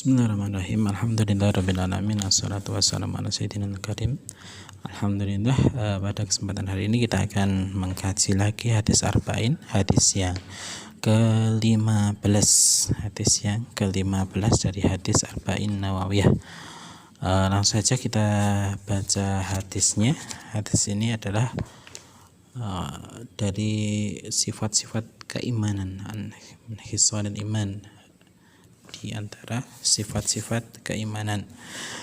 Bismillahirrahmanirrahim. Alhamdulillahirrabbilalamin. Assalatu wassalamu ala sayyidina al-karim. Alhamdulillah, pada kesempatan hari ini kita akan mengkaji lagi hadis arba'in, hadis yang ke-15, dari hadis arba'in nawawiyah. Langsung saja kita baca hadisnya. Hadis ini adalah dari sifat-sifat keimanan, hisnul iman, di antara sifat-sifat keimanan.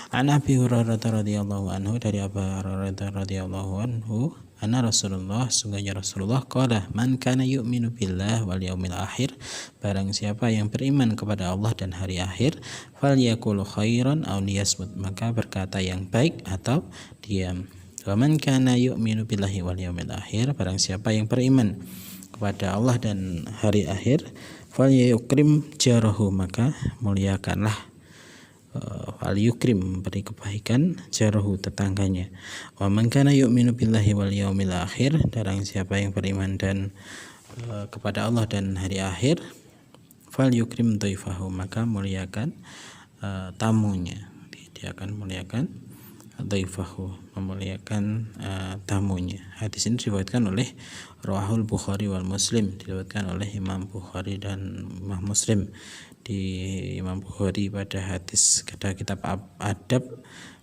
An Abi Hurairah radhiyallahu anhu, dari Abu Hurairah radhiyallahu anhu, anna Rasulullah, sungguhnya Rasulullah, qala man kana yu'minu billah wal yaumil akhir, barang siapa yang beriman kepada Allah dan hari akhir, falyaqul khairan aw liyasmut, maka berkata yang baik atau diam. Wa man kana yu'minu billahi wal yaumil akhir, barang siapa yang beriman kepada Allah dan hari akhir, falyukrim jarahu, maka muliakanlah, falyukrim, beri kebaikan, jarahu, tetangganya. Wa man kana yu'minu billahi wal yaumil akhir, barang siapa yang beriman dan kepada Allah dan hari akhir, falyukrim dhaifahu, maka muliakan tamunya. Dia akan muliakan dhaifahu, memuliakan tamunya. Hadis ini diriwayatkan oleh Rawahul Bukhari wal Muslim, diriwayatkan oleh Imam Bukhari dan Imam Muslim. Di Imam Bukhari pada hadis pada kitab Adab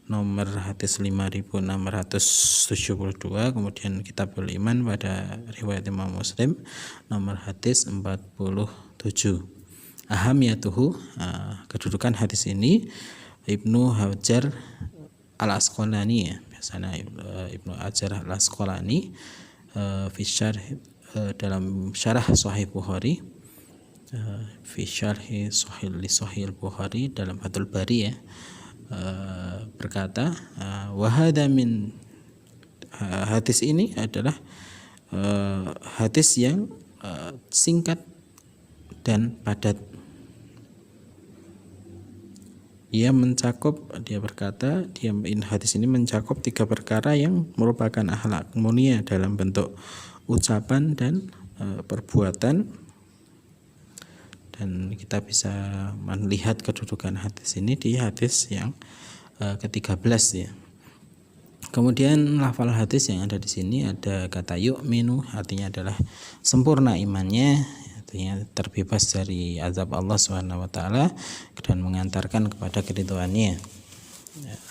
nomor hadis 5672, kemudian Kitabul Iman pada riwayat Imam Muslim nomor hadis 47. Ahamiyatuhu, kedudukan hadis ini, Ibnu Hajar Al-Asqalani, biasanya Ibnu Hajar Al-Asqalani fi syarh, dalam syarah Sahih Bukhari, fi syarh Sahih Bukhari, dalam Fathul Bari, berkata, wa hadza min, hadis ini adalah hadis yang singkat dan padat. Dia berkata, hadis ini mencakup 3 perkara yang merupakan akhlak mulia dalam bentuk ucapan dan perbuatan, dan kita bisa melihat kedudukan hadis ini di hadis yang ke-13 ya. Kemudian lafal hadis yang ada di sini ada kata yu'minu, artinya adalah sempurna imannya, terbebas dari azab Allah SWT dan mengantarkan kepada keridhoannya.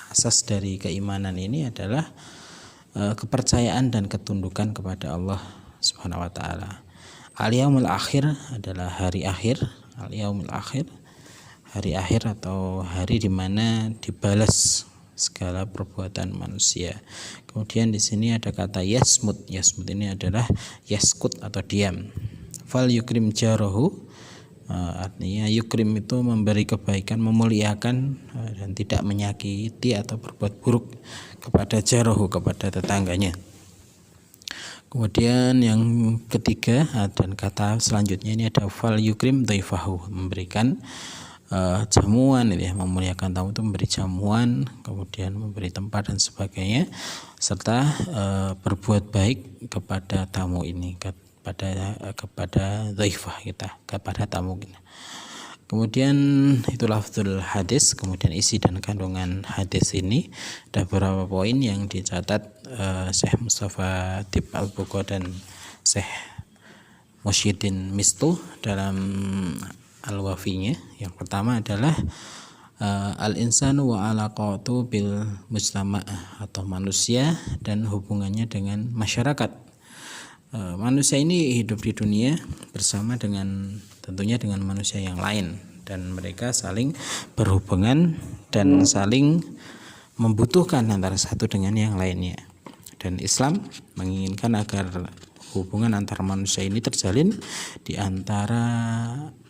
Asas dari keimanan ini adalah kepercayaan dan ketundukan kepada Allah SWT. Al-yaumul akhir adalah hari akhir. Al-yaumul akhir, hari akhir atau hari di mana dibalas segala perbuatan manusia. Kemudian di sini ada kata yasmut. Yasmut ini adalah yaskut atau diam. Fal yukrim jarahu, artinya yukrim itu memberi kebaikan, memuliakan, dan tidak menyakiti atau berbuat buruk kepada jarahu, kepada tetangganya. Kemudian yang ketiga, dan kata selanjutnya ini ada fal yukrim dhaifahu, memberikan jamuan, memuliakan tamu itu memberi jamuan, kemudian memberi tempat dan sebagainya, serta berbuat baik kepada tamu ini, kepada dhaifah kita, kepada tamu kita. Kemudian itu lafzul hadis. Kemudian isi dan kandungan hadis ini ada beberapa poin yang dicatat Syekh Mustafa Tib Al-Buqa dan Syekh Musyiddin Mistu dalam Al-Wafinya. Yang pertama adalah al-insanu wa alaqatu bil mujtama', atau manusia dan hubungannya dengan masyarakat. Manusia ini hidup di dunia bersama tentunya dengan manusia yang lain, dan mereka saling berhubungan dan saling membutuhkan antara satu dengan yang lainnya. Dan Islam menginginkan agar hubungan antar manusia ini terjalin di antara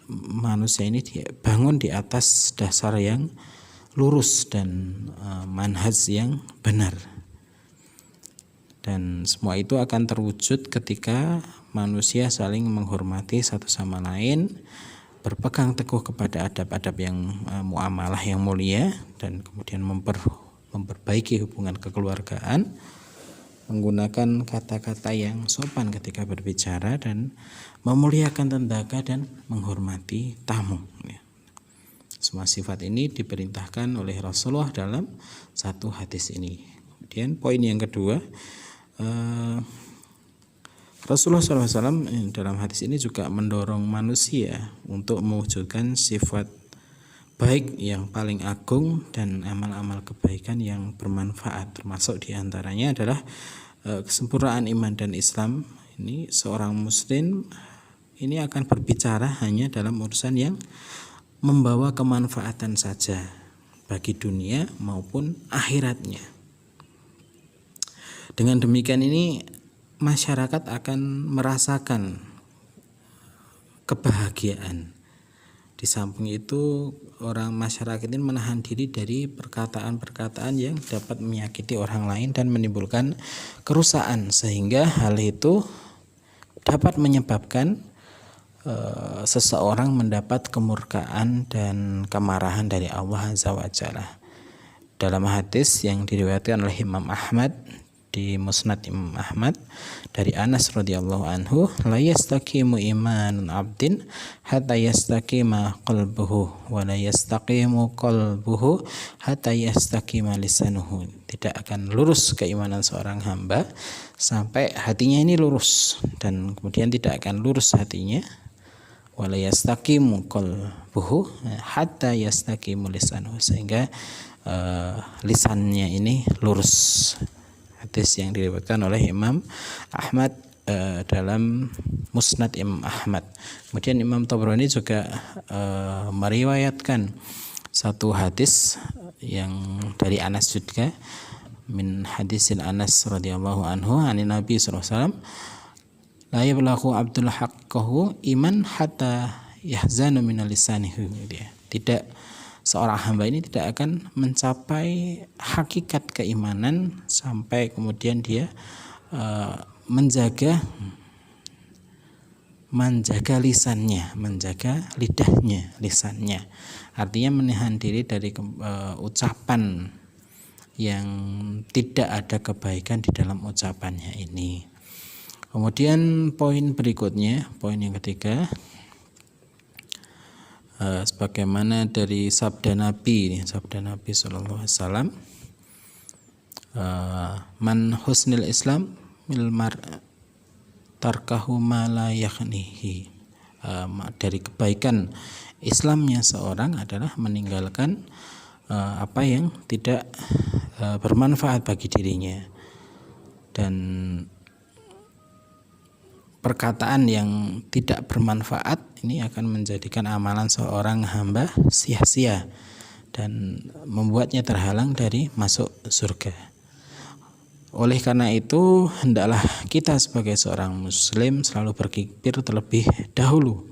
manusia ini dibangun di atas dasar yang lurus dan manhaj yang benar. Dan semua itu akan terwujud ketika manusia saling menghormati satu sama lain, berpegang teguh kepada adab-adab yang muamalah yang mulia, dan kemudian memperbaiki hubungan kekeluargaan, menggunakan kata-kata yang sopan ketika berbicara, dan memuliakan tetangga dan menghormati tamu. Semua sifat ini diperintahkan oleh Rasulullah dalam satu hadis ini. Kemudian poin yang kedua, Rasulullah SAW dalam hadis ini juga mendorong manusia untuk mewujudkan sifat baik yang paling agung dan amal-amal kebaikan yang bermanfaat. Termasuk diantaranya adalah kesempurnaan iman dan Islam. Ini seorang muslim ini akan berbicara hanya dalam urusan yang membawa kemanfaatan saja bagi dunia maupun akhiratnya. Dengan demikian ini masyarakat akan merasakan kebahagiaan. Di samping itu orang masyarakat ini menahan diri dari perkataan-perkataan yang dapat menyakiti orang lain dan menimbulkan kerusakan, sehingga hal itu dapat menyebabkan seseorang mendapat kemurkaan dan kemarahan dari Allah Azza wa Jalla. Dalam hadis yang diriwayatkan oleh Imam Ahmad di Musnad Imam Ahmad dari Anas radhiyallahu anhu, la yastaqimu imanun abdin hatta yastaqima qalbuhu wa la yastaqimu qalbuhu hatta yastaqima lisanuhu. Tidak akan lurus keimanan seorang hamba sampai hatinya ini lurus, dan kemudian tidak akan lurus hatinya wa la yastaqimu qalbuhu hatta yastaqimu lisanuhu, sehingga lisannya ini lurus. Hadis yang diriwayatkan oleh Imam Ahmad dalam Musnad Imam Ahmad. Kemudian Imam Tabrani juga meriwayatkan satu hadis yang dari Anas juga, min hadisin Anas radhiyallahu anhu anin Nabi sallallahu alaihi wasallam, la yablaghu abdul haqqahu iman hatta yahzanu min lisanihi. Tidak, seorang hamba ini tidak akan mencapai hakikat keimanan sampai kemudian dia menjaga lisannya, menjaga lisannya. Artinya menahan diri dari ucapan yang tidak ada kebaikan di dalam ucapannya ini. Kemudian poin berikutnya, poin yang ketiga, sebagaimana dari sabda Nabi sallallahu alaihi wasallam, man husnil Islam mil mar tarkahu ma la yakhnihi. Dari kebaikan Islamnya seorang adalah meninggalkan apa yang tidak bermanfaat bagi dirinya, dan perkataan yang tidak bermanfaat ini akan menjadikan amalan seorang hamba sia-sia dan membuatnya terhalang dari masuk surga. Oleh karena itu, hendaklah kita sebagai seorang muslim selalu berpikir terlebih dahulu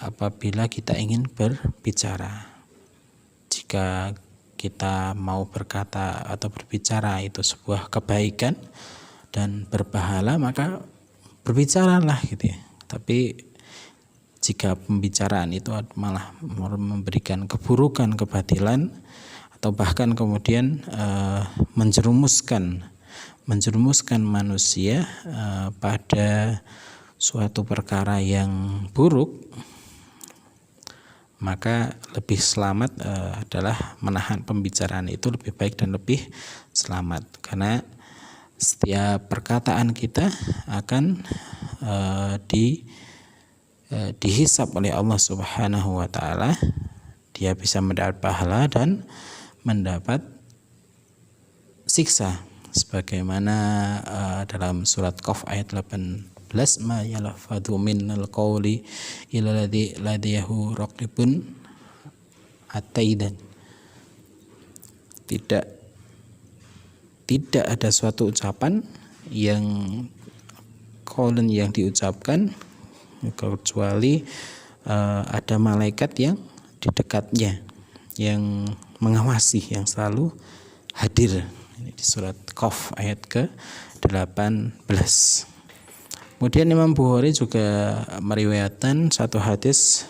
apabila kita ingin berbicara. Jika kita mau berkata atau berbicara itu sebuah kebaikan dan berpahala, maka berbicaralah gitu ya. Tapi jika pembicaraan itu malah memberikan keburukan, kebatilan, atau bahkan kemudian menjerumuskan manusia pada suatu perkara yang buruk, maka lebih selamat adalah menahan pembicaraan itu, lebih baik dan lebih selamat, karena setiap perkataan kita akan dihisab oleh Allah Subhanahu wa taala. Dia bisa mendapat pahala dan mendapat siksa, sebagaimana dalam surat Qaf ayat 18, ma yalfadhu minal qawli illa ladayhi raqibun ataidan. Tidak ada suatu ucapan yang qaulun yang diucapkan kecuali ada malaikat yang di dekatnya yang mengawasi, yang selalu hadir. Ini di surat Qaf ayat ke-18. Kemudian Imam Bukhari juga meriwayatkan satu hadis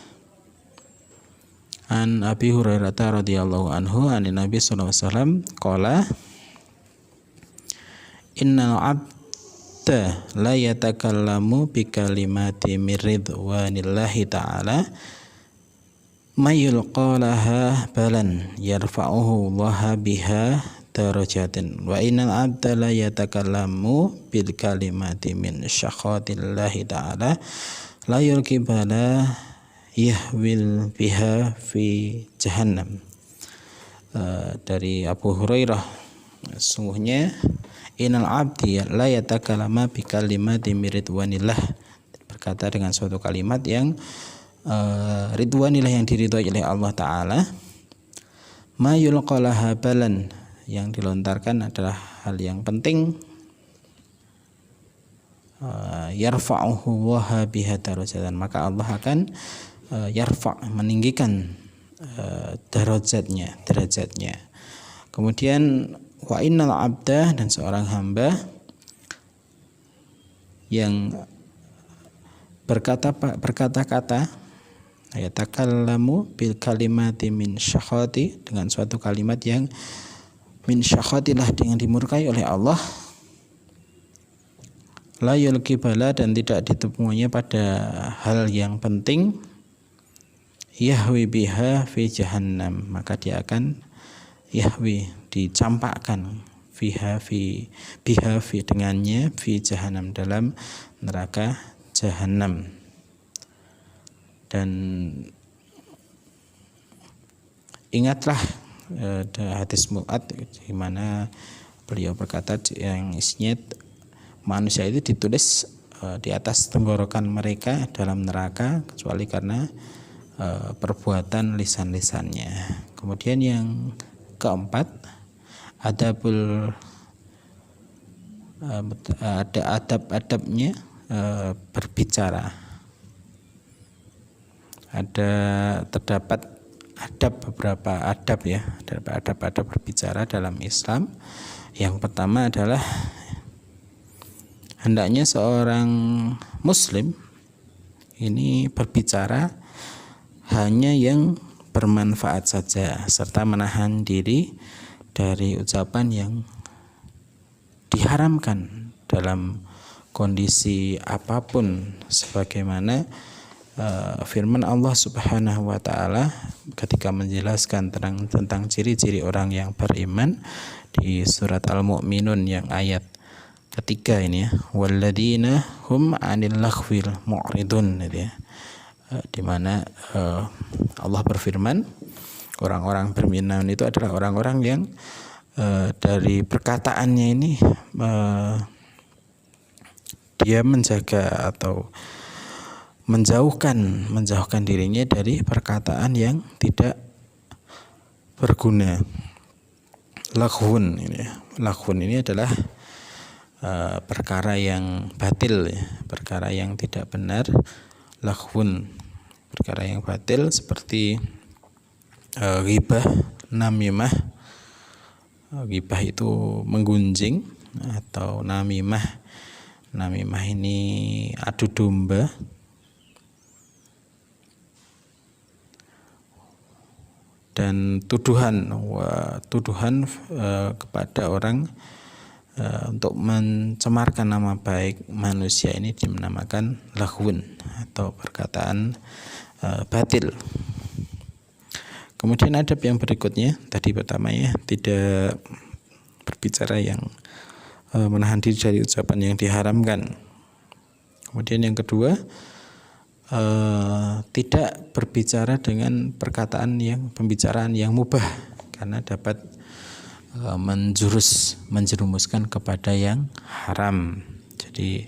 an Abi Hurairah radhiyallahu anhu an Nabi sallallahu alaihi wasallam qala innal abda la yatakallamu bi kalimati min ridwanillahi ta'ala mayulqa laha balan yarfa'uhu Allah biha darajatin wa innal abda la yatakallamu bil kalimati min syakhatillahi ta'ala la yulqi bala yahwil biha fi jahannam. Dari Abu Hurairah, sungguhnya innal abdi la yatakallama bi kalimati miridwanillah, berkata dengan suatu kalimat yang ridwanillah, yang diridhoi oleh Allah Ta'ala. Ma yulqalaha balan, yang dilontarkan adalah hal yang penting. Yarfa'uhu wa biha darajatan, maka Allah akan meninggikan derajatnya. Kemudian wa innal abda, dan seorang hamba yang berkata-kata yatakallamu bil kalimati min syakhati, dengan suatu kalimat yang min syakhatillah, dengan dimurkai oleh Allah, la yulqi bala, dan tidak ditemuinya pada hal yang penting, yahwi biha fi jahannam, maka dia akan yahwi, dicampakkan, biha fi dengannya, fi jahannam, dalam neraka jahannam. Dan ingatlah hadis Mu'ad, di mana beliau berkata yang isinya manusia itu ditulis di atas tenggorokan mereka dalam neraka kecuali karena perbuatan lisan-lisannya. Kemudian yang keempat, ada adab-adabnya berbicara. Terdapat beberapa adab, ya, adab berbicara dalam Islam. Yang pertama adalah hendaknya seorang muslim ini berbicara hanya yang bermanfaat saja, serta menahan diri dari ucapan yang diharamkan dalam kondisi apapun, sebagaimana firman Allah Subhanahu wa Ta'ala ketika menjelaskan tentang ciri-ciri orang yang beriman di surat Al-Mu'minun yang ayat ketiga ini, ya, walladzina hum 'anil laghwil mu'ridun, gitu, ya, di mana Allah berfirman orang-orang beriman itu adalah orang-orang yang dari perkataannya ini dia menjaga atau menjauhkan dirinya dari perkataan yang tidak berguna. Laghwun ini adalah perkara yang batil, ya, perkara yang tidak benar. Laghwun, perkara yang batil, seperti ghibah, namimah. Ghibah itu menggunjing, atau namimah ini adu domba. Dan tuduhan kepada orang untuk mencemarkan nama baik manusia ini dinamakan laghwun, atau perkataan batil. Kemudian adab yang berikutnya, tadi pertama, ya, tidak berbicara yang menahan diri dari ucapan yang diharamkan. Kemudian yang kedua, tidak berbicara dengan pembicaraan yang mubah, karena dapat menjerumuskan kepada yang haram. Jadi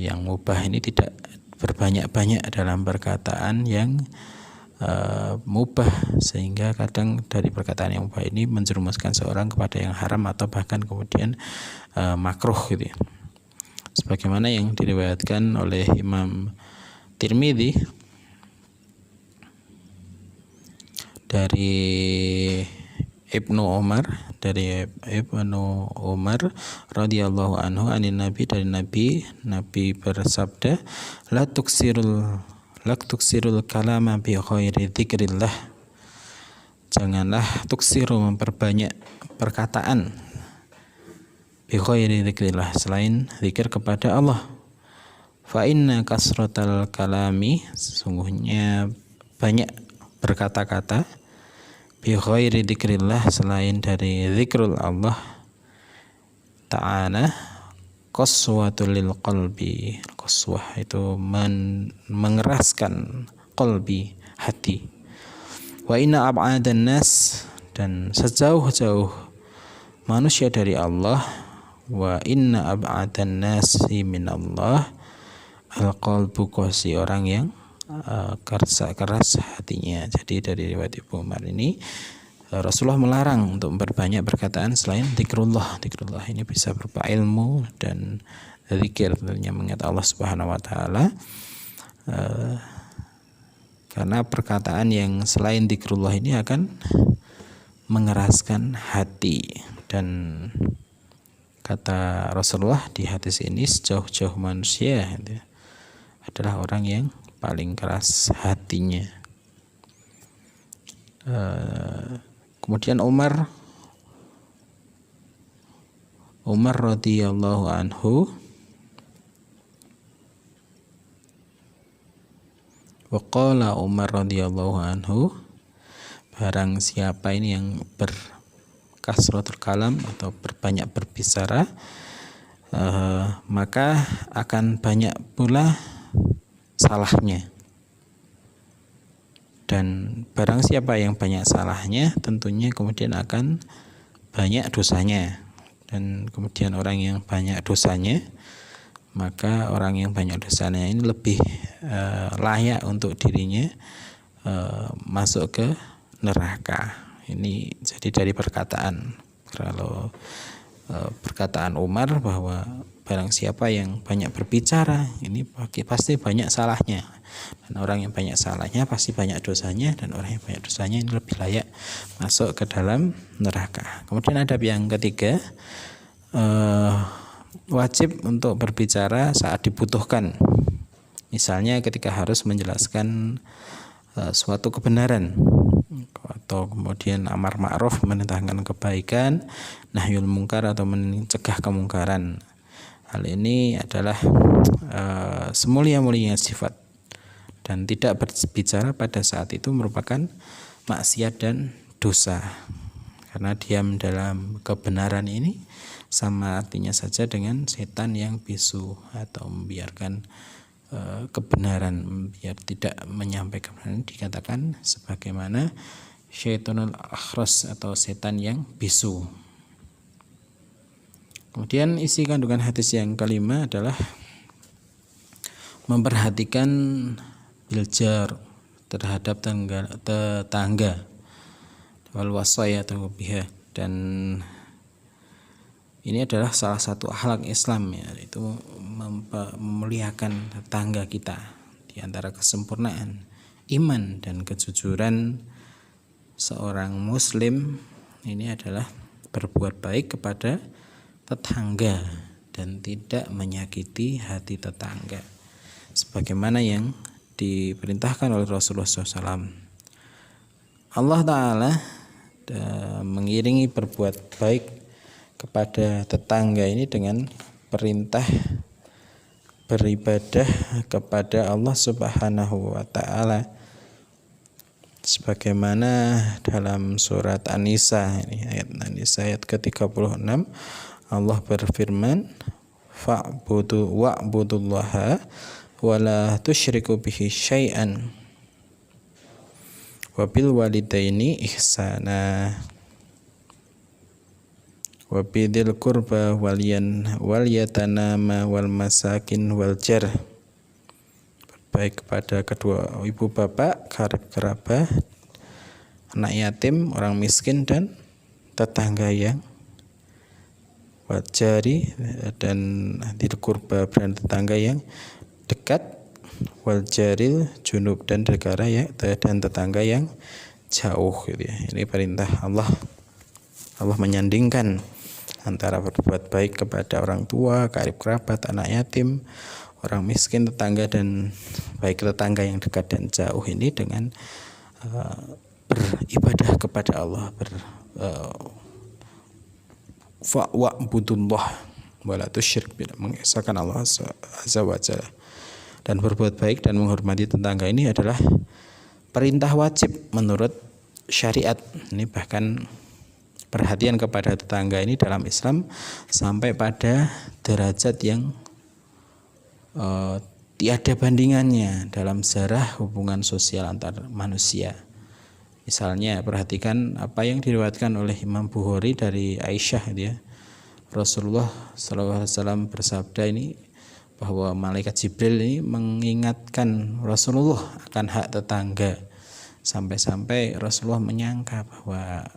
yang mubah ini tidak berbanyak-banyak dalam perkataan yang mubah, sehingga kadang dari perkataan yang mubah ini menjerumuskan seorang kepada yang haram atau bahkan kemudian makruh, gitu, ya. Sebagaimana yang diriwayatkan oleh Imam Tirmidzi dari Ibnu Umar radhiyallahu anhu anin Nabi, dari Nabi bersabda, la tuksirul kalama bi khairi dzikrillah, janganlah tuksiru, memperbanyak perkataan, bi khairi dzikrillah, selain zikir kepada Allah. Fa inna kasratal kalami, sesungguhnya banyak berkata-kata bi ghairi dzikrillah, selain dari zikrul Allah ta'ala, qaswatul lil qalbi. Qaswah itu mengeraskan qalbi, hati. Wa inna ab'adan nas, dan sejauh-jauh manusia dari Allah, wa inna ab'adan nasi min Allah al-qalbu qasi, orang yang keras hatinya. Jadi dari riwayat Ibnu Umar ini Rasulullah melarang untuk memperbanyak perkataan selain zikrullah. Zikrullah ini bisa berupa ilmu dan zikir, tentunya mengingat Allah Subhanahu wa taala. Karena perkataan yang selain zikrullah ini akan mengeraskan hati, dan kata Rasulullah di hadis ini, sejauh-jauh manusia itu adalah orang yang paling keras hatinya. Kemudian Umar radhiyallahu anhu, waqala Umar radhiyallahu anhu, barang siapa ini yang berkasratul kalam atau berbanyak berbicara, maka akan banyak pula salahnya. Dan barang siapa yang banyak salahnya, tentunya kemudian akan banyak dosanya. Dan kemudian orang yang banyak dosanya, maka orang yang banyak dosanya ini lebih layak untuk dirinya masuk ke neraka. Ini jadi dari perkataan, kalau perkataan Umar bahwa barang siapa yang banyak berbicara, ini pasti banyak salahnya. Dan orang yang banyak salahnya pasti banyak dosanya, dan orang yang banyak dosanya ini lebih layak masuk ke dalam neraka. Kemudian adab yang ketiga, wajib untuk berbicara saat dibutuhkan. Misalnya ketika harus menjelaskan suatu kebenaran, atau kemudian amar ma'ruf, menentangkan kebaikan, nahyul mungkar atau mencegah kemungkaran. Hal ini adalah semulia-mulianya sifat, dan tidak berbicara pada saat itu merupakan maksiat dan dosa. Karena diam dalam kebenaran ini sama artinya saja dengan setan yang bisu, atau membiarkan kebenaran, biar tidak menyampaikan kebenaran, dikatakan sebagaimana syaitonul akhras atau setan yang bisu. Kemudian isi kandungan hadis yang kelima adalah memperhatikan biljar terhadap tetangga, wal wasayatu biha, dan ini adalah salah satu akhlak Islam, yaitu memuliakan tetangga kita. Di antara kesempurnaan iman dan kejujuran seorang muslim ini adalah berbuat baik kepada tetangga dan tidak menyakiti hati tetangga, sebagaimana yang diperintahkan oleh Rasulullah SAW. Allah Ta'ala mengiringi berbuat baik kepada tetangga ini dengan perintah beribadah kepada Allah Subhanahu wa Ta'ala, sebagaimana dalam surat An-Nisa, ini ayat An-Nisa ayat ke-36, Allah berfirman, wa'budullaha wa la tusyriku bihi syai'an wa bil walidaini ihsana wa bidil qurba wal yatanama wal masakin wal jar, baik kepada kedua ibu bapak, karib kerabat, anak yatim, orang miskin, dan tetangga yang wajari, dan dil qurba dan tetangga yang dekat, wal jaril junub dan negara ya, dan tetangga yang jauh gitu ya. Ini perintah Allah. Allah menyandingkan antara berbuat baik kepada orang tua, karib kerabat, anak yatim, orang miskin, tetangga, dan baik tetangga yang dekat dan jauh ini dengan beribadah kepada Allah, wa'budullah wa la tusyrik bihi, mengesahkan Allah azza wa jalla. Dan berbuat baik dan menghormati tetangga ini adalah perintah wajib menurut syariat. Ini bahkan perhatian kepada tetangga ini dalam Islam sampai pada derajat yang tiada bandingannya dalam sejarah hubungan sosial antar manusia. Misalnya perhatikan apa yang diriwayatkan oleh Imam Bukhari dari Aisyah, ya. Rasulullah SAW bersabda ini bahwa malaikat Jibril ini mengingatkan Rasulullah akan hak tetangga, sampai-sampai Rasulullah menyangka bahwa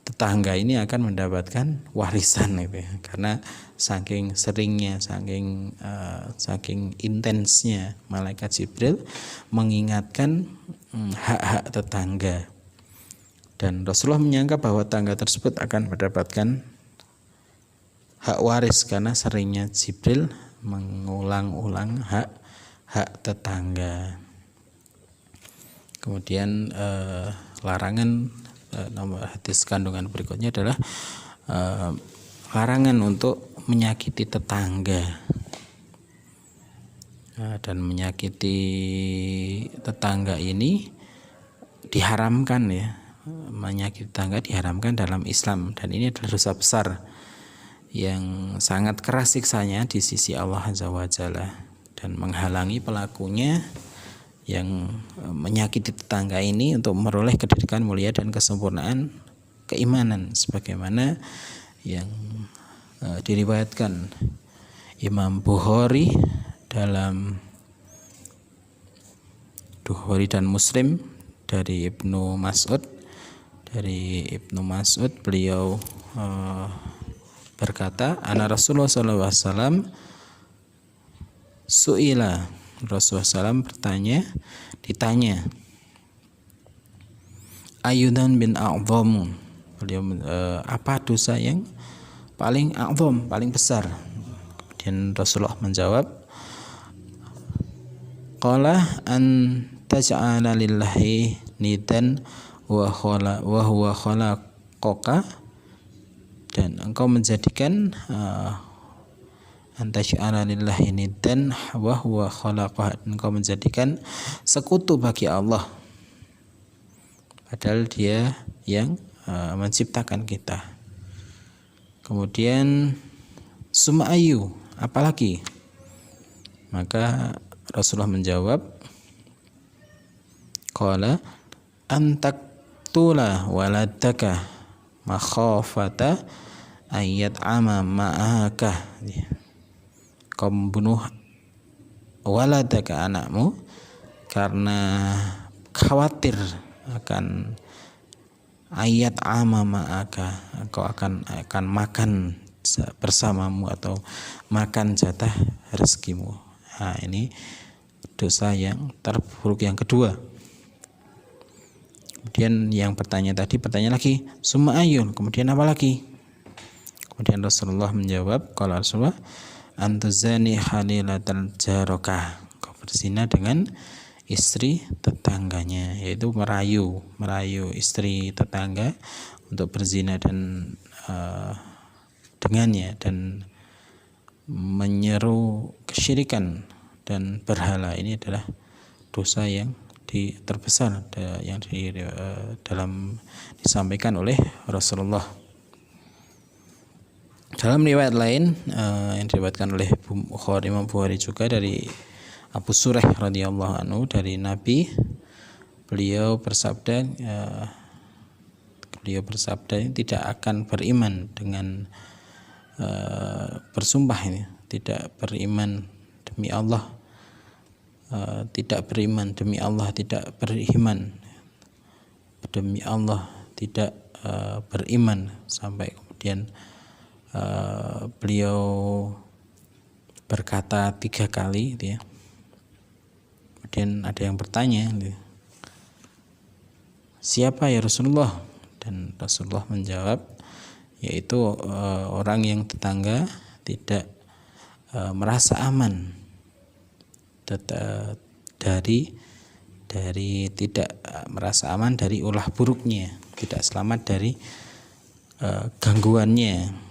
tetangga ini akan mendapatkan warisan, gitu ya. Karena saking seringnya, saking intensnya malaikat Jibril mengingatkan hak-hak tetangga, dan Rasulullah menyangka bahwa tetangga tersebut akan mendapatkan hak waris karena seringnya Jibril mengulang-ulang hak tetangga. Kemudian larangan nomor hadis kandungan berikutnya adalah larangan untuk menyakiti tetangga. Dan menyakiti tetangga ini diharamkan, ya. Menyakiti tetangga diharamkan dalam Islam, dan ini adalah dosa besar yang sangat keras siksanya di sisi Allah Azza wa Jalla, dan menghalangi pelakunya yang menyakiti tetangga ini untuk meroleh kedudukan mulia dan kesempurnaan keimanan, sebagaimana yang diriwayatkan Imam Bukhari dalam Bukhari dan Muslim dari Ibnu Mas'ud. Dari Ibnu Mas'ud beliau berkata, ana Rasulullah SAW su'ila, Rasulullah SAW ditanya, ayudan bin a'dhamu, beliau apa dosa yang paling a'dham, paling besar? Kemudian Rasulullah menjawab, qala an taj'ala lillahi nidan wa huwa khalaqaka, dan engkau menjadikan antasya'ala lillahi niddan wa huwa khalaqah, engkau menjadikan sekutu bagi Allah padahal Dia yang menciptakan kita. Kemudian sum'ayu, apalagi? Maka Rasulullah menjawab, qala antaktula waladaka makhafata ayat ama ma'aka, kau membunuh waladaka, anakmu, karena khawatir akan ayat ama ma'aka, kau akan makan bersamamu atau makan jatah rezekimu. Nah, ini dosa yang terburuk yang kedua. Kemudian yang pertanyaan lagi, summa ayun, kemudian apa lagi? Kemudian Rasulullah menjawab, kalau Rasulullah antuzani halilatal jarokah, kau berzina dengan istri tetangganya, yaitu merayu istri tetangga untuk berzina dan dengannya, dan menyeru kesyirikan dan berhala. Ini adalah dosa yang terbesar yang disampaikan oleh Rasulullah. Dalam riwayat lain yang diriwayatkan oleh Imam Bukhari juga dari Abu Suraih radhiyallahu anhu dari Nabi, beliau bersabda tidak akan beriman dengan bersumpah ini, tidak beriman demi Allah, tidak beriman demi Allah, tidak beriman demi Allah, tidak beriman, sampai kemudian beliau berkata 3 kali, gitu ya. Kemudian ada yang bertanya, gitu, siapa ya Rasulullah? Dan Rasulullah menjawab, yaitu orang yang tetangga tidak merasa aman dari tidak merasa aman dari ulah buruknya, tidak selamat dari gangguannya.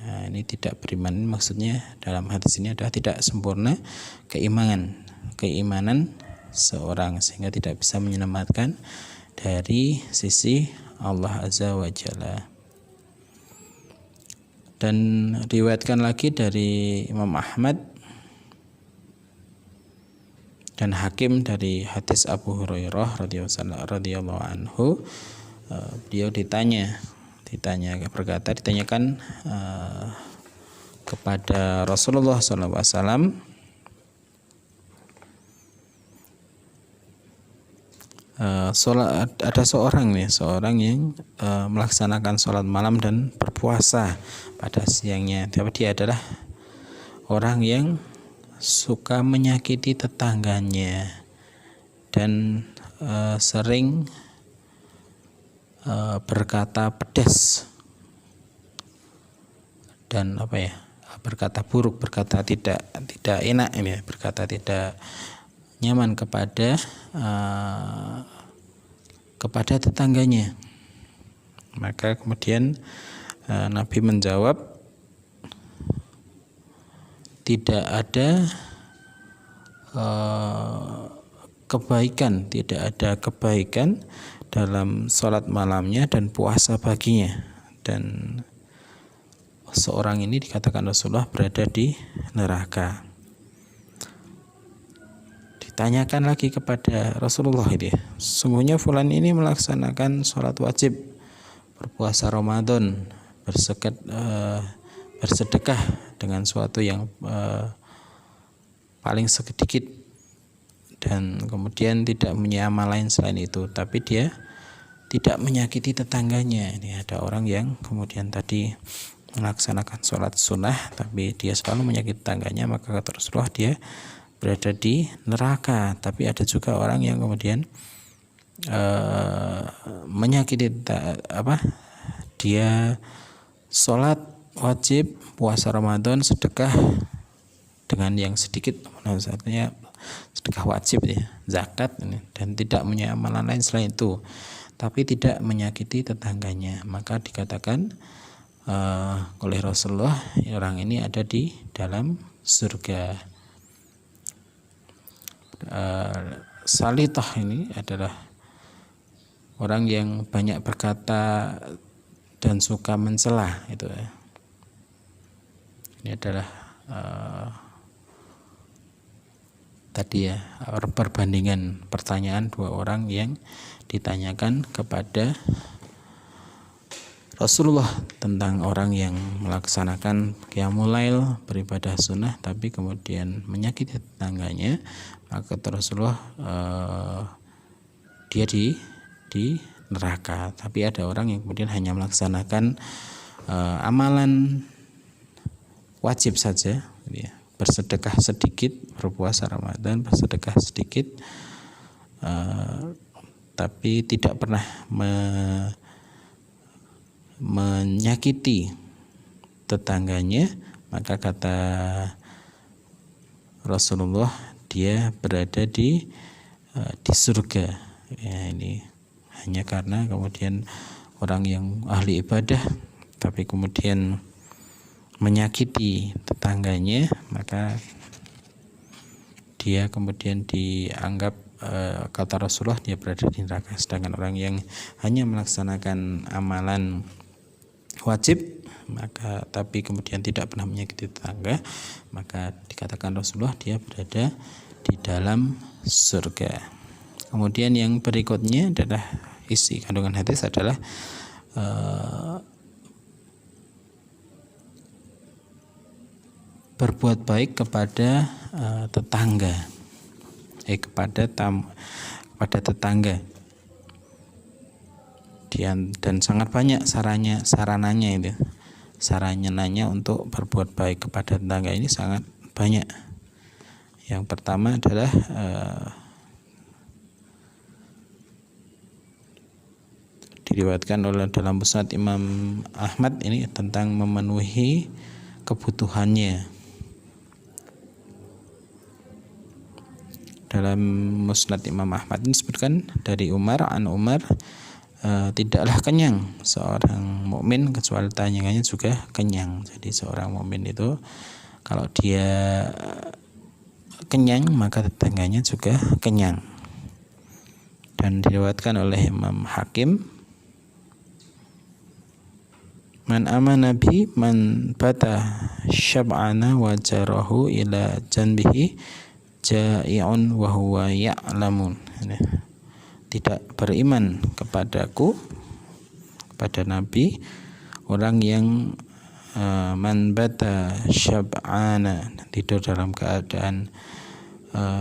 Nah, ini tidak beriman, maksudnya dalam hadis ini adalah tidak sempurna keimanan seorang, sehingga tidak bisa menyelamatkan dari sisi Allah Azza wa Jalla. Dan riwayatkan lagi dari Imam Ahmad dan Hakim dari hadis Abu Hurairah radhiyallahu anhu, beliau ditanyakan kepada Rasulullah SAW, ada seorang yang melaksanakan sholat malam dan berpuasa pada siangnya, tapi dia adalah orang yang suka menyakiti tetangganya dan sering berkata pedas dan berkata buruk, berkata tidak enak, berkata tidak nyaman kepada tetangganya. Maka kemudian Nabi menjawab, tidak ada kebaikan dalam sholat malamnya dan puasa paginya, dan seorang ini dikatakan Rasulullah berada di neraka. Ditanyakan lagi kepada Rasulullah, sungguhnya fulan ini melaksanakan sholat wajib, berpuasa Ramadan, bersedekah dengan suatu yang paling sedikit, dan kemudian tidak punya amal lain selain itu, tapi dia tidak menyakiti tetangganya. Ini ada orang yang kemudian tadi melaksanakan sholat sunnah tapi dia selalu menyakiti tetangganya, maka kata Rasulullah dia berada di neraka. Tapi ada juga orang yang kemudian menyakiti dia sholat wajib, puasa Ramadan, sedekah dengan yang sedikit, artinya sedekah wajib zakat, dan tidak punya amalan lain selain itu, tapi tidak menyakiti tetangganya, maka dikatakan oleh Rasulullah orang ini ada di dalam surga. Salitah ini adalah orang yang banyak berkata dan suka mencela. Ini adalah perbandingan pertanyaan dua orang yang ditanyakan kepada Rasulullah tentang orang yang melaksanakan qiyamul lail, beribadah sunnah, tapi kemudian menyakiti tetangganya, maka Rasulullah dia di neraka. Tapi ada orang yang kemudian hanya melaksanakan amalan wajib saja, bersedekah sedikit, berpuasa Ramadan, bersedekah sedikit, tapi tidak pernah menyakiti tetangganya, maka kata Rasulullah dia berada di surga. Ini hanya karena kemudian orang yang ahli ibadah tapi kemudian menyakiti tetangganya, maka dia kemudian dianggap kata Rasulullah dia berada di neraka. Sedangkan orang yang hanya melaksanakan amalan wajib tapi kemudian tidak pernah menyakiti tetangga, maka dikatakan Rasulullah dia berada di dalam surga. Kemudian yang berikutnya adalah isi kandungan hadis adalah berbuat baik kepada tetangga, kepada tetangga. Dan sangat banyak sarananya untuk berbuat baik kepada tetangga ini sangat banyak. Yang pertama adalah diriwayatkan oleh dalam Musnad Imam Ahmad ini tentang memenuhi kebutuhannya. Dalam Musnad Imam Ahmad ini disebutkan dari Umar, tidaklah kenyang seorang mukmin kecuali tangannya juga kenyang. Jadi seorang mukmin itu kalau dia kenyang, maka tetangganya juga kenyang. Dan diriwayatkan oleh Imam Hakim, man amana bi man bata syab'ana wa jarahu ila janbihi ja'i'un wa huwa ya'lamun. Tidak beriman kepadaku, kepada Nabi, orang yang man bata syab'ana, tidur dalam keadaan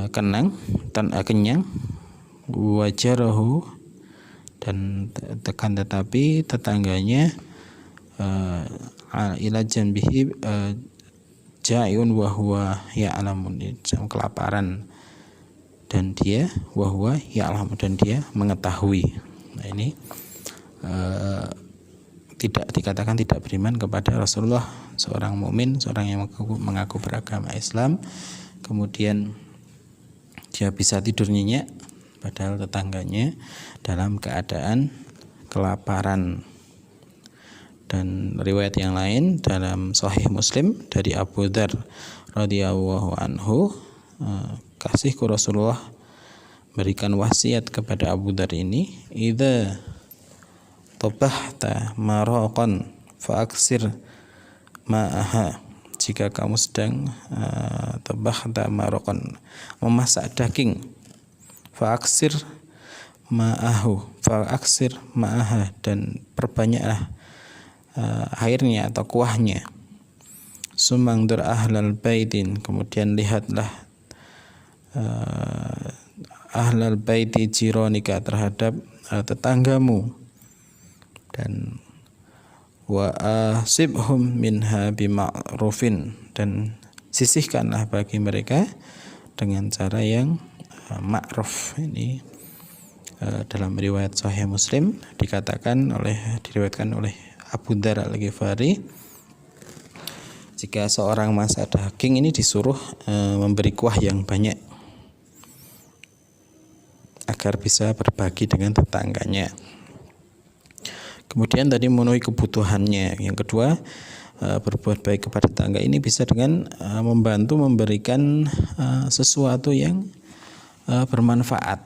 kenyang, wajarahu, dan tetapi tetangganya ila janbihi ja'iun wa huwa ya'lamun, kelaparan, dan dia wahwa ya'lamu, dan dia mengetahui. Nah, ini tidak dikatakan tidak beriman kepada Rasulullah, seorang mukmin, seorang yang mengaku beragama Islam, kemudian dia bisa tidur nyenyak padahal tetangganya dalam keadaan kelaparan. Dan riwayat yang lain dalam Sahih Muslim dari Abu Dzar radhiyallahu anhu, kasihku Rasulullah berikan wasiat kepada Abu Dzar ini, idza tabahta maraqan faaksir ma'aha, jika kamu sedang tabahta maraqan, memasak daging, faaksir ma'aha, dan perbanyaklah airnya atau kuahnya. Sumangdur ahlal baitin, kemudian lihatlah ahlal baiti jironika, terhadap tetanggamu, dan wa asibhum minha bima'rufin, dan sisihkanlah bagi mereka dengan cara yang ma'ruf. Ini dalam riwayat Sahih Muslim diriwayatkan oleh Abu Dzar Al-Ghifari, jika seorang masak daging ini disuruh memberi kuah yang banyak agar bisa berbagi dengan tetangganya. Kemudian tadi memenuhi kebutuhannya. Yang kedua, berbuat baik kepada tetangga ini bisa dengan membantu memberikan sesuatu yang bermanfaat.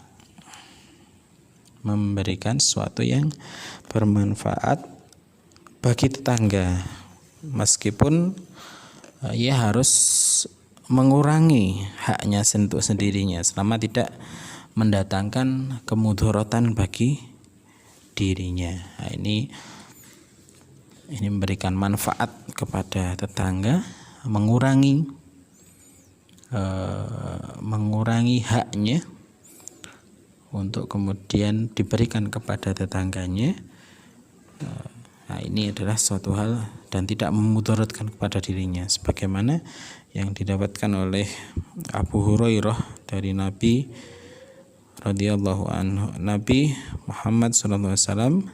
Memberikan sesuatu yang bermanfaat bagi tetangga, meskipun ia harus mengurangi haknya untuk sendirinya selama tidak mendatangkan kemudharatan bagi dirinya. Nah, ini memberikan manfaat kepada tetangga, mengurangi haknya untuk kemudian diberikan kepada tetangganya. Nah, ini adalah suatu hal dan tidak memudaratkan kepada dirinya, sebagaimana yang didapatkan oleh Abu Hurairah dari Nabi radhiyallahu anhu. Nabi Muhammad SAW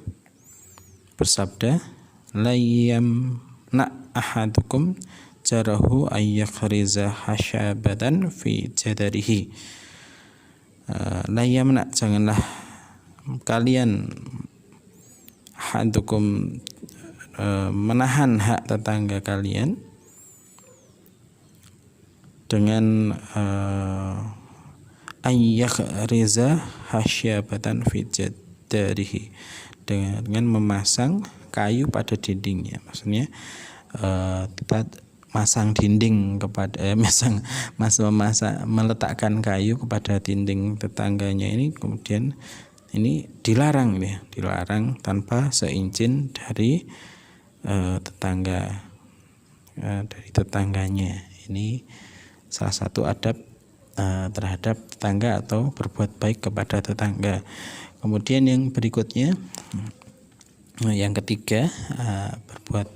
bersabda, la yamna ahadukum jarahu ayyakhriza hasyabatan fi jadarihi. La yamna, janganlah kalian ahadukum menahan hak tetangga kalian dengan ayyakhriza hasyabatan fi jadarihi, dengan memasang kayu pada dindingnya. Maksudnya masang dinding kepada meletakkan kayu kepada dinding tetangganya ini, kemudian ini dilarang tanpa seizin dari tetangganya. Ini salah satu adab terhadap tetangga atau berbuat baik kepada tetangga. Kemudian yang berikutnya, yang ketiga, berbuat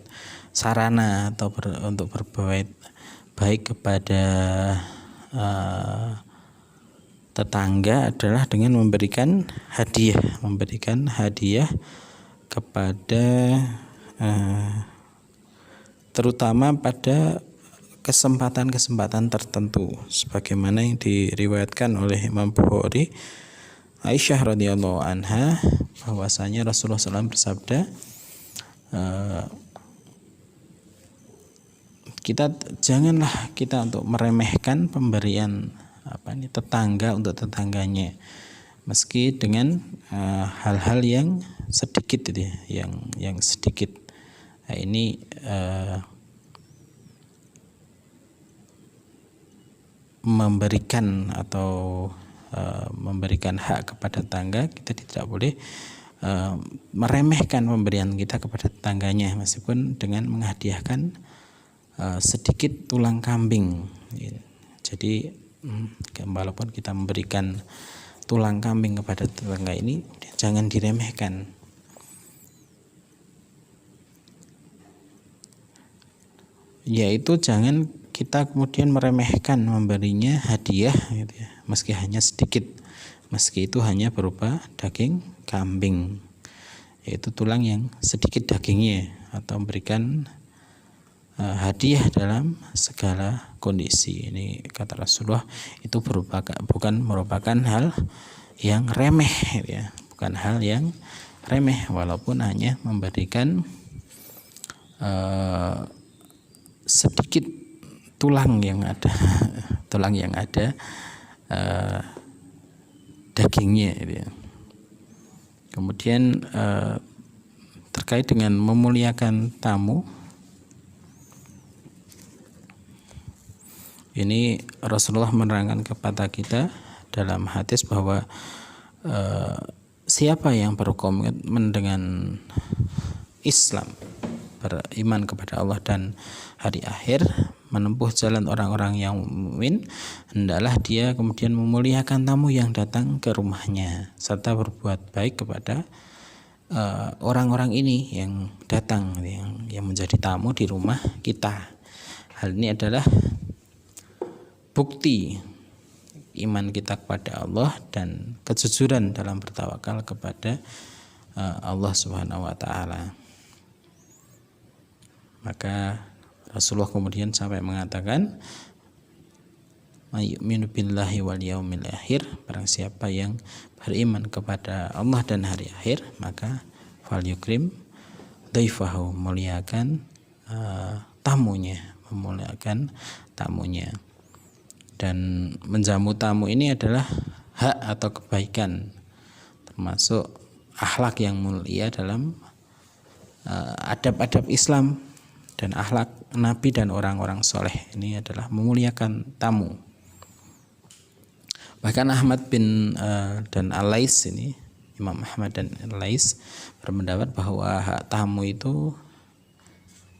sarana atau untuk berbuat baik kepada tetangga adalah dengan memberikan hadiah kepada terutama pada kesempatan-kesempatan tertentu, sebagaimana yang diriwayatkan oleh Imam Bukhari, Aisyah radhiyallahu anha, bahwasanya Rasulullah SAW bersabda, Janganlah kita untuk meremehkan pemberian tetangga untuk tetangganya, meski dengan hal-hal yang sedikit itu ya, yang sedikit. Nah, ini memberikan atau memberikan hak kepada tetangga, kita tidak boleh meremehkan pemberian kita kepada tetangganya, meskipun dengan menghadiahkan sedikit tulang kambing. Jadi walaupun kita memberikan tulang kambing kepada tetangga ini, jangan diremehkan. Yaitu jangan kita kemudian meremehkan memberinya hadiah gitu ya, meski hanya sedikit, meski itu hanya berupa daging kambing, yaitu tulang yang sedikit dagingnya, atau memberikan hadiah dalam segala kondisi. Ini kata Rasulullah, itu bukan merupakan hal yang remeh ya, bukan hal yang remeh, walaupun hanya memberikan sedikit tulang yang ada dagingnya gitu ya. Kemudian terkait dengan memuliakan tamu, ini Rasulullah menerangkan kepada kita dalam hadis bahwa siapa yang berkomitmen dengan Islam, beriman kepada Allah dan hari akhir, menempuh jalan orang-orang yang mukmin, hendaklah dia kemudian memuliakan tamu yang datang ke rumahnya, serta berbuat baik kepada orang-orang ini yang datang, yang menjadi tamu di rumah kita. Hal ini adalah bukti iman kita kepada Allah dan kejujuran dalam bertawakal kepada Allah Subhanahu wa taala. Maka Rasulullah kemudian sampai mengatakan, "Mayyuminu billahi wal yaumil akhir", barang siapa yang beriman kepada Allah dan hari akhir, maka fal yukrim dhaifahu, muliakan tamunya, memuliakan tamunya. Dan menjamu tamu ini adalah hak atau kebaikan, termasuk akhlak yang mulia dalam adab-adab Islam dan akhlak Nabi dan orang-orang soleh. Ini adalah memuliakan tamu. Bahkan Ahmad bin dan Al-Lais, ini Imam Ahmad dan Al-Lais berpendapat bahwa hak tamu itu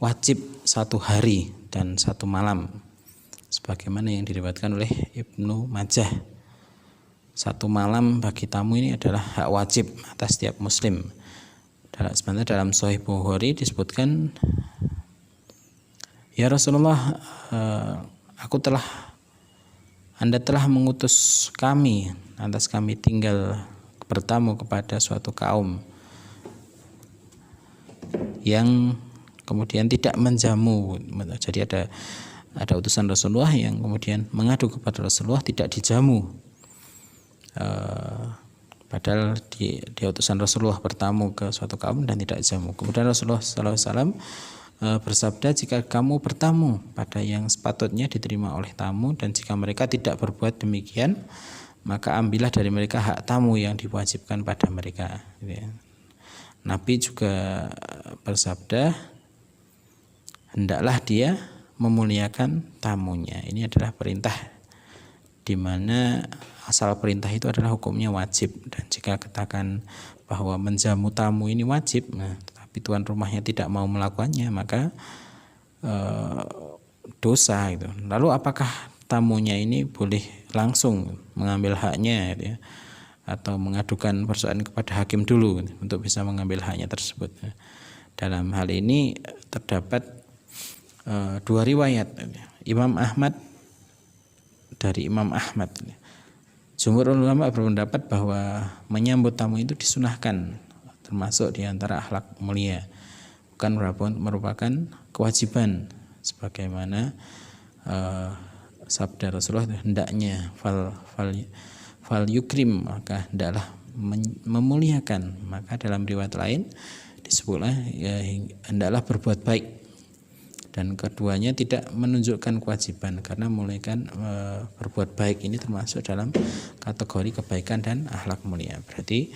wajib 1 hari dan 1 malam, sebagaimana yang diriwayatkan oleh Ibnu Majah. 1 malam bagi tamu ini adalah hak wajib atas setiap muslim. Sebenarnya dalam Sahih Bukhari disebutkan, "Ya Rasulullah, Anda telah mengutus kami, lantas kami tinggal bertamu kepada suatu kaum yang kemudian tidak menjamu." Jadi ada utusan Rasulullah yang kemudian mengadu kepada Rasulullah tidak dijamu, padahal di utusan Rasulullah bertamu ke suatu kaum dan tidak dijamu. Kemudian Rasulullah SAW bersabda, "Jika kamu bertamu pada yang sepatutnya diterima oleh tamu, dan jika mereka tidak berbuat demikian, maka ambillah dari mereka hak tamu yang diwajibkan pada mereka." Nabi juga bersabda, hendaklah dia memuliakan tamunya. Ini adalah perintah, di mana asal perintah itu adalah hukumnya wajib. Dan jika katakan bahwa menjamu tamu ini wajib, tetapi tuan rumahnya tidak mau melakukannya, maka dosa itu. Lalu apakah tamunya ini boleh langsung mengambil haknya gitu ya, atau mengadukan persoalan kepada hakim dulu untuk bisa mengambil haknya tersebut? Dalam hal ini terdapat 2 riwayat. Imam Ahmad, dari Imam Ahmad, jumhur ulama berpendapat bahwa menyambut tamu itu disunahkan, termasuk diantara akhlak mulia, bukan merupakan kewajiban, sebagaimana sabda Rasulullah, hendaknya fal yukrim, maka hendaklah memuliakan. Maka dalam riwayat lain disebutlah, hendaklah berbuat baik dan keduanya tidak menunjukkan kewajiban, karena mulaikan berbuat baik ini termasuk dalam kategori kebaikan dan akhlak mulia. Berarti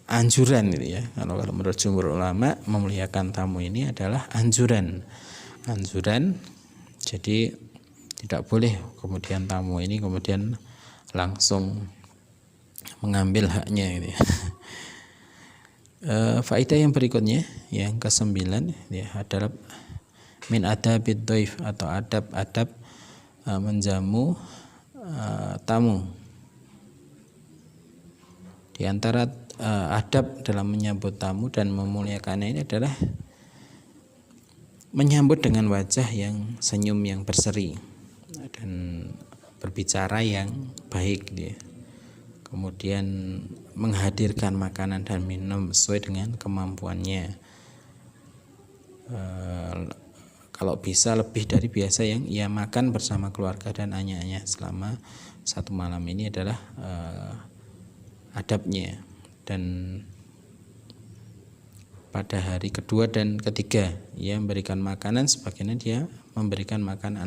anjuran gitu ya. Kalau menurut jumhur ulama, memuliakan tamu ini adalah anjuran. Jadi tidak boleh kemudian tamu ini kemudian langsung mengambil haknya gitu ya. Faedah yang berikutnya yang ke-9 ya adalah min adabid dhaif, atau adab-adab menjamu tamu. Di antara adab dalam menyambut tamu dan memuliakannya ini adalah menyambut dengan wajah yang senyum, yang berseri, dan berbicara yang baik gitu ya. Kemudian menghadirkan makanan dan minum sesuai dengan kemampuannya. Kalau bisa lebih dari biasa yang ia makan bersama keluarga dan anaknya selama satu malam, ini adalah adabnya. Dan pada hari kedua dan ketiga ia memberikan makanan sebagaimana dia memberikan makan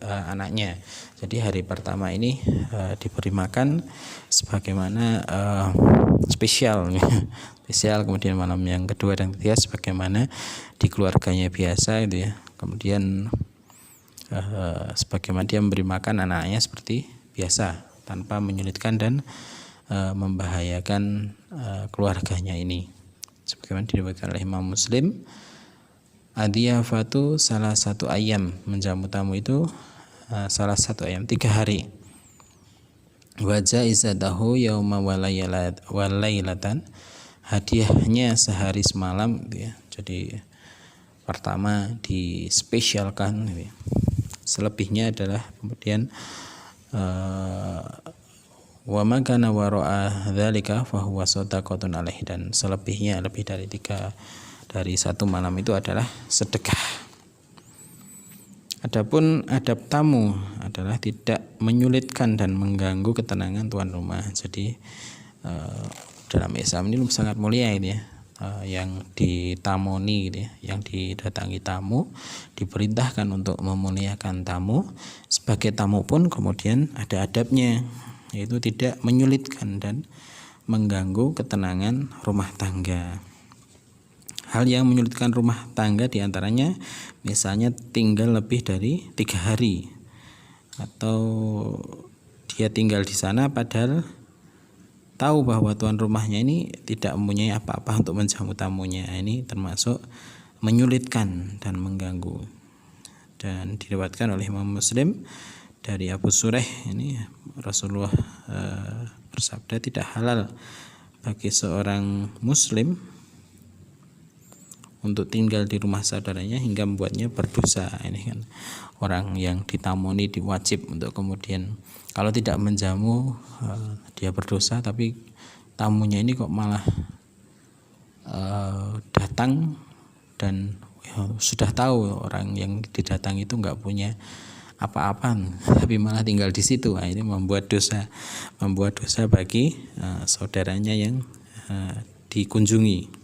anaknya. Jadi hari pertama ini diberi makan sebagaimana spesial, kemudian malam yang kedua dan ketiga sebagaimana di keluarganya biasa itu ya. Kemudian sebagaimana dia memberi makan anaknya seperti biasa tanpa menyulitkan dan membahayakan keluarganya ini. Sebagaimana diriwayatkan oleh Imam Muslim, adiyafatu salah satu ayam, menjamu tamu itu salah satu ayam 3 hari. Wa jaizatahu yauma walailatan, hadiahnya sehari semalam ya. Jadi pertama dispesialkan ya. Selebihnya adalah kemudian wa ma kana wara'a dzalika fa huwa shadaqatun alaihi, dan selebihnya lebih dari 1 malam itu adalah sedekah. Adapun adab tamu adalah tidak menyulitkan dan mengganggu ketenangan tuan rumah. Jadi dalam Islam ini sangat mulia ini ya. Yang ditamoni gitu ya, yang didatangi tamu diperintahkan untuk memuliakan tamu. Sebagai tamu pun kemudian ada adabnya, yaitu tidak menyulitkan dan mengganggu ketenangan rumah tangga. Hal yang menyulitkan rumah tangga diantaranya misalnya tinggal lebih dari 3 hari, atau dia tinggal di sana padahal tahu bahwa tuan rumahnya ini tidak mempunyai apa-apa untuk menjamu tamunya. Ini termasuk menyulitkan dan mengganggu. Dan diriwayatkan oleh Imam Muslim dari Abu Sureh, ini Rasulullah bersabda, tidak halal bagi seorang muslim untuk tinggal di rumah saudaranya hingga membuatnya berdosa. Ini kan orang yang ditamuni diwajib untuk kemudian kalau tidak menjamu dia berdosa, tapi tamunya ini kok malah datang dan sudah tahu orang yang didatangi itu nggak punya apa-apa, tapi malah tinggal di situ. Nah, ini membuat dosa bagi saudaranya yang dikunjungi.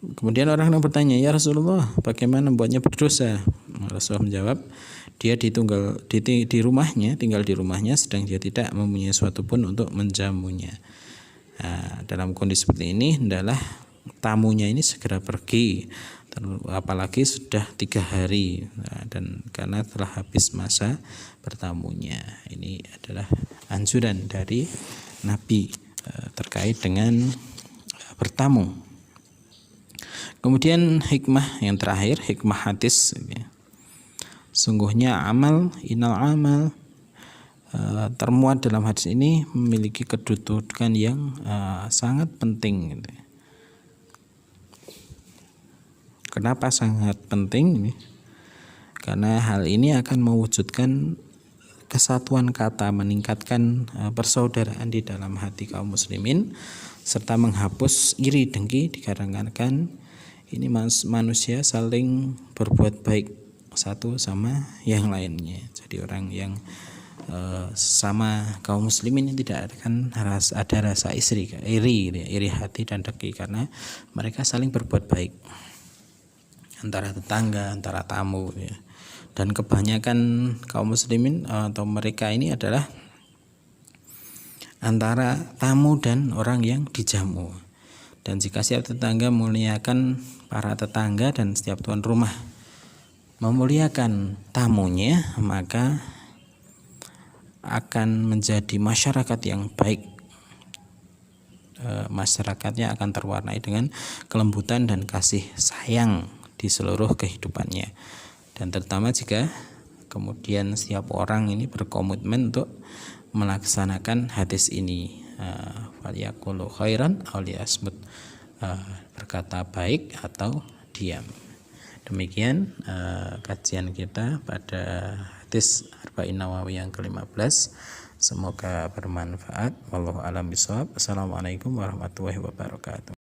Kemudian orang yang bertanya, ya Rasulullah, bagaimana membuatnya berdosa? Rasulullah menjawab, dia di rumahnya, tinggal di rumahnya, sedang dia tidak mempunyai sesuatu pun untuk menjamunya. Nah, dalam kondisi seperti ini, hendaklah tamunya ini segera pergi, apalagi sudah 3 hari, dan karena telah habis masa bertamunya. Ini adalah anjuran dari Nabi terkait dengan bertamu. Kemudian hikmah yang terakhir, hikmah hadis. Sungguhnya inal amal termuat dalam hadis ini memiliki kedudukan yang sangat penting. Kenapa sangat penting? Karena hal ini akan mewujudkan kesatuan kata, meningkatkan persaudaraan di dalam hati kaum muslimin, serta menghapus iri dengki dikarenakan ini manusia saling berbuat baik satu sama yang lainnya. Jadi orang yang sama kaum muslimin ini tidak ada rasa iri hati dan dengki, karena mereka saling berbuat baik antara tetangga, antara tamu ya. Dan kebanyakan kaum muslimin atau mereka ini adalah antara tamu dan orang yang dijamu. Dan jika setiap tetangga memuliakan para tetangga dan setiap tuan rumah memuliakan tamunya, maka akan menjadi masyarakat yang baik. Masyarakatnya akan terwarnai dengan kelembutan dan kasih sayang di seluruh kehidupannya. Dan terutama jika kemudian setiap orang ini berkomitmen untuk melaksanakan hadis ini, falyaqulu khairan aw liyasmut, berkata baik atau diam. Demikian kajian kita pada hadis Arba'in Nawawi yang ke-15. Semoga bermanfaat. Wallahu a'lam bishawab. Assalamualaikum warahmatullahi wabarakatuh.